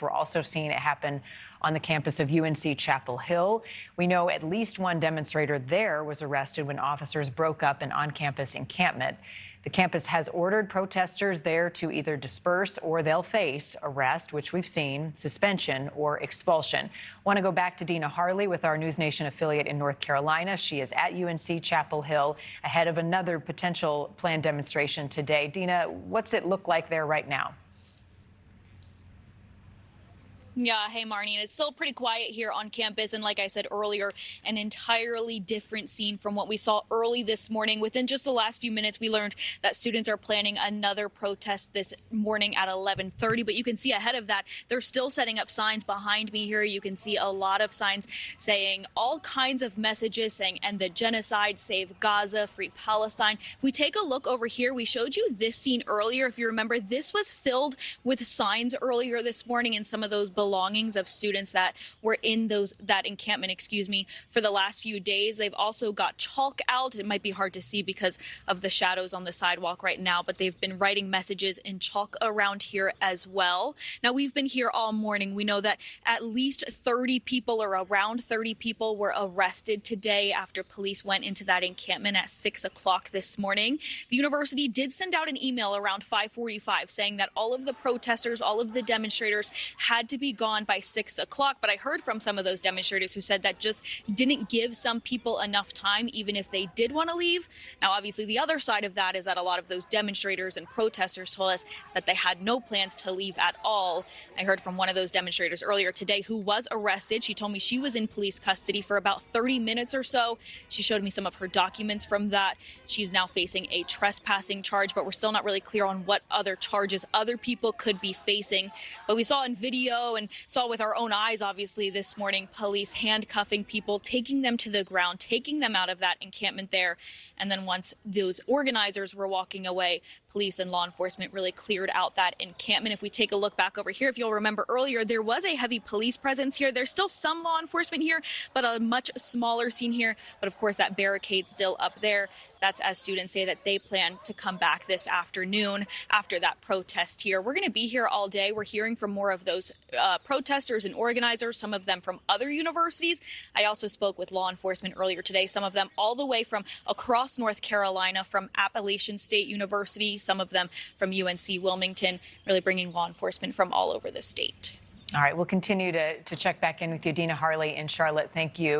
We're also seeing it happen on the campus of UNC Chapel Hill. We know at least one demonstrator there was arrested when officers broke up an on-campus encampment. The campus has ordered protesters there to either disperse or they'll face arrest, which we've seen, suspension or expulsion. Want to go back to Dina Harley with our News Nation affiliate in North Carolina. She is at UNC Chapel Hill ahead of another potential planned demonstration today. Dina, what's it look like there right now? Yeah, hey Marnie, and it's still pretty quiet here on campus, and like I said earlier, an entirely different scene from what we saw early this morning. Within just the last few minutes, we learned that students are planning another protest this morning at 11:30, but you can see ahead of that, they're still setting up signs behind me here. You can see a lot of signs saying all kinds of messages saying end the genocide, save Gaza, free Palestine. If we take a look over here, we showed you this scene earlier. If you remember, this was filled with signs earlier this morning, and some of those belongings of students that were in that encampment, for the last few days. They've also got chalk out. It might be hard to see because of the shadows on the sidewalk right now, but they've been writing messages in chalk around here as well. Now, we've been here all morning. We know that at least 30 people or around 30 people were arrested today after police went into that encampment at 6 o'clock this morning. The university did send out an email around 5:45 saying that all of the protesters, all of the demonstrators had to be gone by 6 o'clock. But I heard from some of those demonstrators who said that just didn't give some people enough time, even if they did want to leave. Now, obviously, the other side of that is that a lot of those demonstrators and protesters told us that they had no plans to leave at all. I heard from one of those demonstrators earlier today who was arrested. She told me she was in police custody for about 30 minutes or so. She showed me some of her documents from that. She's now facing a trespassing charge, but we're still not really clear on what other charges other people could be facing. But we saw in video and saw with our own eyes, obviously, this morning, police handcuffing people, taking them to the ground, taking them out of that encampment there. And then once those organizers were walking away, police and law enforcement really cleared out that encampment. If we take a look back over here, if you'll remember earlier, there was a heavy police presence here. There's still some law enforcement here, but a much smaller scene here. But of course, that barricade still up there. That's as students say that they plan to come back this afternoon after that protest here. We're going to be here all day. We're hearing from more of those protesters and organizers, some of them from other universities. I also spoke with law enforcement earlier today, some of them all the way from across North Carolina, from Appalachian State University, some of them from UNC Wilmington, really bringing law enforcement from all over the state. All right, we'll continue to check back in with you, Dina Harley in Charlotte. Thank you.